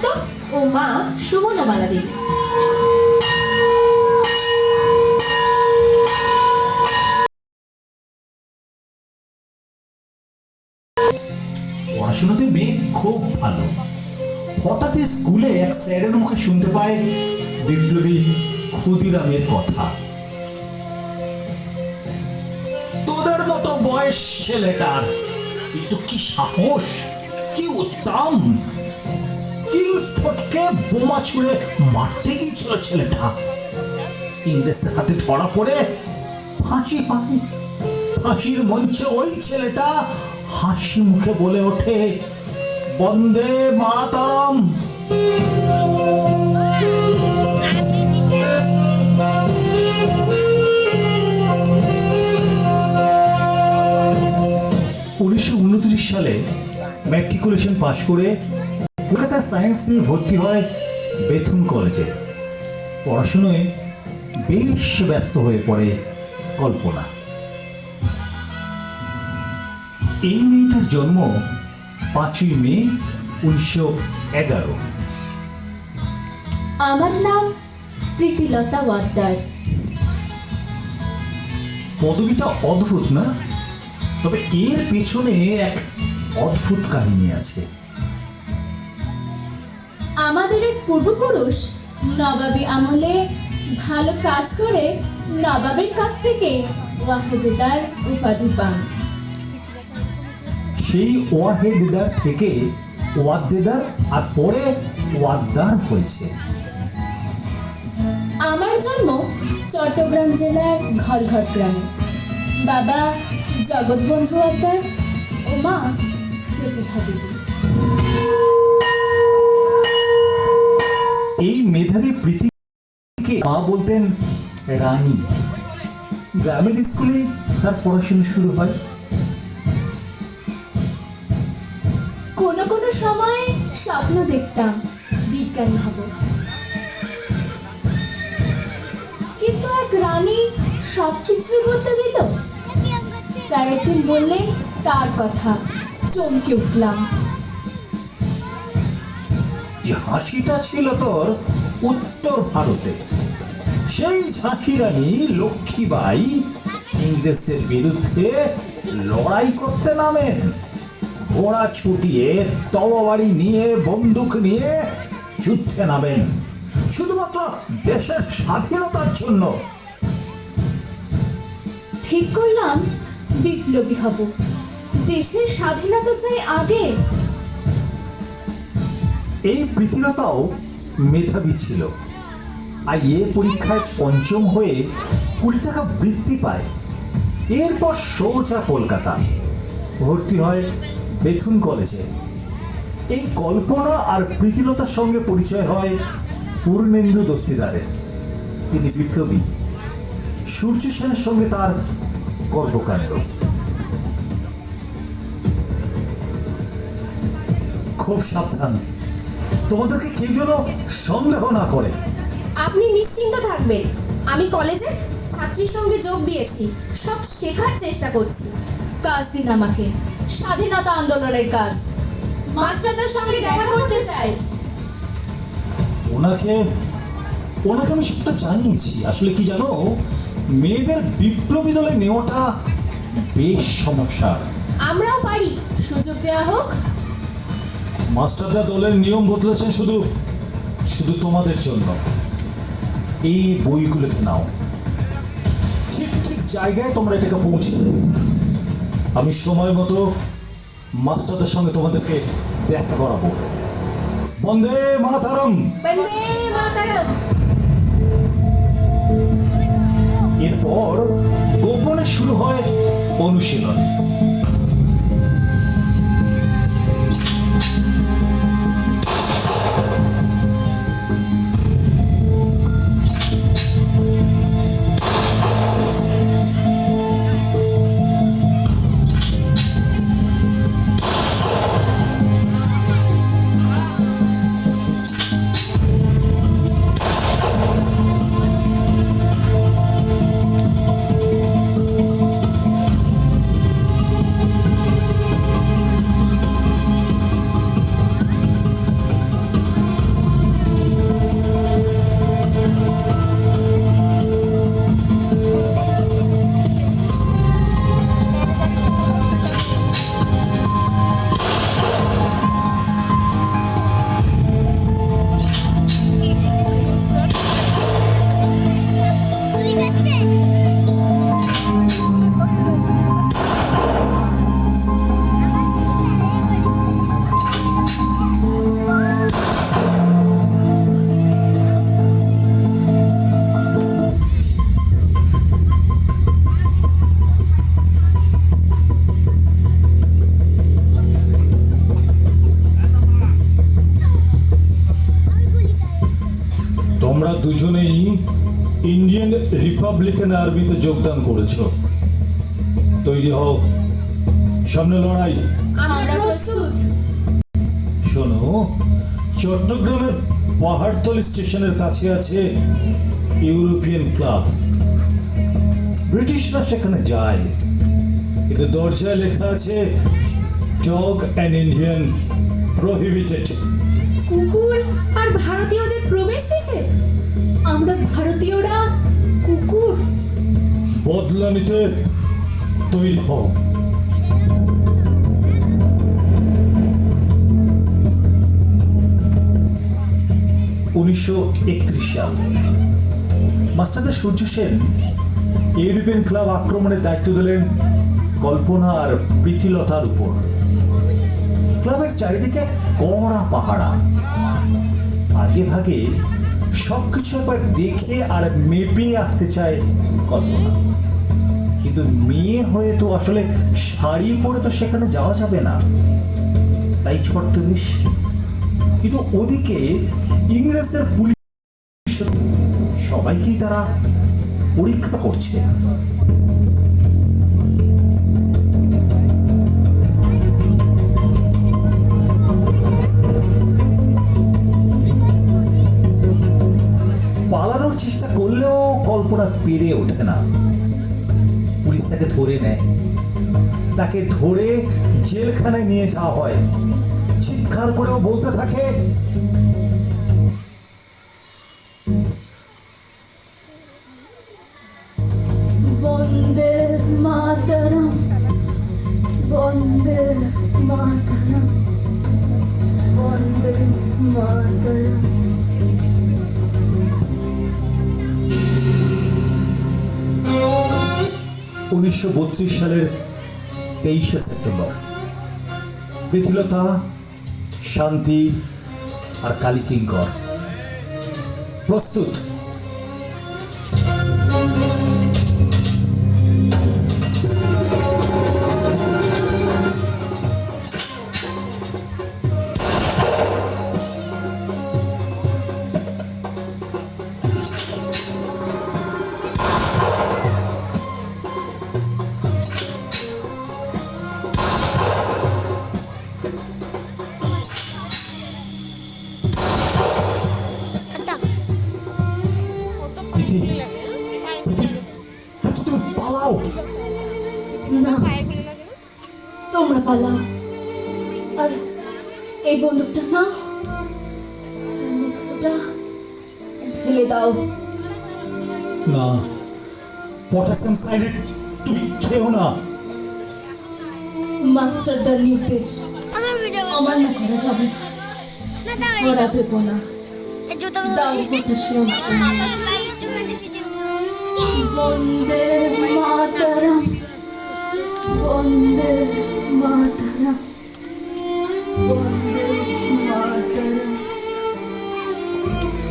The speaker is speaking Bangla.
দত্ত ও মা সুমনবালা দেবী। পড়াশোনাতে মেয়ে খুব ভালো। হঠাৎ স্কুলে এক স্যারের মুখে শুনতে পায় বিপ্লবী ক্ষুদিরামের কথা। তোদের মতো বয়স ছেলেটার, কিন্তু কি সাহস, কি উত্তম! কিংসফোর্ডকে বোমা ছুঁড়ে মারতে গিয়েছিল ছেলেটা। ইংরেজদের হাতে ধরা পড়ে ফাঁসি হয়। ফাঁসির মঞ্চে ওই ছেলেটা হাসি মুখে বলে ওঠে, বন্দে মাতরম। সালে ম্যাট্রিকুলেশন পাশ করে কলকাতা সায়েন্স নিয়ে ভর্তি হয় বেথুন কলেজে। পড়াশোনায় বেশ ব্যস্ত হয়ে পড়ে কল্পনা। এই মেয়েটার জন্ম 5ই মে 1911। আমার নাম প্রীতিলতা ওয়াদ্দার। পদবিটা অদ্ভুত না? তবে এর পেছনে এক অদ্ভুত কাহিনী আছে। আমাদের এক পূর্বপুরুষ নবাবী আমলে ভালো কাজ করে নবাবের কাছ থেকে ওয়াহেদার উপাধি পান। সেই ওয়াহেদার থেকে ওয়াদ্দেদার আর পরে ওয়াদ্দার হয়েছে। আমার জন্ম চট্টগ্রাম জেলার ঘলঘট গ্রামে। বাবা জগৎবন্ধু ওয়াদ্দার ও মা প্রতিভা দেবী। এই মেধাবী প্রীতিকে মা বলতেন রানী। গ্রামের স্কুলে তার পড়াশোনা শুরু হয়। কোনো কোনো সময় স্বপ্ন দেখতাম বিজ্ঞানী হব, কিন্তু এক রানী সবকিছুই বলতে দিল। স্যার একদিন বললেন তার কথা, চমকে উঠলাম। যে হাসিটা ছিল তোর উত্তর ভারতে। সেই ঝাঁসি রানী লক্ষ্মীবাই ইংরেজদের বিরুদ্ধে লড়াই করতে নামেন। ঘোড়া ছুটিয়ে, তরবারি নিয়ে, বন্দুক নিয়ে যুদ্ধে নামেন, শুধুমাত্র দেশের স্বাধীনতার জন্য। ঠিক করলাম বিপ্লবী হব, দেশের স্বাধীনতা চাই আগে। এই প্রীতিলতাও মেধাবী ছিল। আইএ পরীক্ষায় পঞ্চম হয়ে 20 টাকা বৃত্তি পায়। এরপর সোজা কলকাতা ভর্তি হয় বেথুন কলেজে। এই কল্পনা আর প্রীতিলতার সঙ্গে পরিচয় হয় পূর্ণেন্দু দস্তিদারের। তিনি বিপ্লবী। সূর্য সেনের সঙ্গে তার কর্মকাণ্ড। খুব সাবধান, তোমাদেরকে কেউ যেন সন্দেহ না করে। আপনি নিশ্চিন্ত থাকবেন, আমি কলেজে ছাত্রীর সঙ্গে যোগ দিয়েছি, সব শেখার চেষ্টা করছি। কাজ দিন আমাকে, স্বাধীনতা আন্দোলনের কাজ। মাস্টারদের সঙ্গে দেখা করতে চাই। ওনাকে আমি সবটা জানিয়েছি। আসলে কি জানো, মেয়েদের বিপ্লবী দলে নেওয়াটা বেশ সমস্যা। আমরাও পারি, সুযোগ দেওয়া হোক। মাস্টাররা দলের নিয়ম বদলেছেন শুধু তোমাদের জন্য। এই বইগুলোকে নাও, ঠিক ঠিক জায়গায় তোমরা এটাকে পৌঁছে দেবে। আমি সময় মতো মাস্টারদের সঙ্গে তোমাদেরকে দেখা করাবো। বন্দে মাতরম। বন্দে মাতরম। এরপর গোপনে শুরু হয় অনুশীলন। দুজনেই ইন্ডিয়ান রিপাবলিকান আর্মিতে যোগদান করেছ। তৈরি হও, সামনে লড়াই। আমরা প্রস্তুত। শোনো, চট্টগ্রামের পাহাড়তলি স্টেশনের কাছে আছে ইউরোপিয়ান ক্লাব। ব্রিটিশরা সেখানে যায়, কিন্তু দরজায় লেখা আছে ডগ অ্যান্ড ইন্ডিয়ান প্রহিবিটেড। কুকুর আর ভারতীয়দের প্রবেশ নিষেধ। আমরা ভারতীয়রা কুকুর। বদলা নিতে তৈরি হও। উনিশশো 31 সাল মাস্টারদা সূর্য সেন ইউরোপিয়ান ক্লাব আক্রমণের দায়িত্ব দিলেন কল্পনা আর প্রীতিলতার উপর। ক্লাবের চারিদিকে কড়া পাহারা। আগে ভাগে সবকিছু একবার দেখে আর মেপে আসতে চায় কল্পনা, কিন্তু মেয়ে হয়ে তো আসলে শাড়ি পরে তো সেখানে যাওয়া যাবে না, তাই ছট্টবেশ। কিন্তু ওদিকে ইংরেজদের পুলিশ সবাইকেই তারা পরীক্ষা করছে। পালানোর চেষ্টা করলেও কল্পনা পেরে ওঠে না। পুলিশ তাকে ধরে নেয়, তাকে ধরে জেলখানায় নিয়ে যাওয়া হয়। চিৎকার করেও বলতে থাকে, বন্দে মাতরম, বন্দে মাতরম, বন্দে মাতরম। 1932 সালের 23শে সেপ্টেম্বর প্রীতিলতা, শান্তি আর কালীকিঙ্কর প্রস্তুত। প্রীতি, তুমি পালাও। না, তোমরা পালাও। আর এই বন্দুকটা না, এটা ফেলে দাও। না, পটাশিয়াম সাইনাইড তুমি খেও না। মাস্টারদার নির্দেশ আমার না করা যাবে না। ওরা দেবো না। দাও পটাশিয়াম সাইনাইড। বন্দে মাতরম, বন্দে মাতরম, বন্দে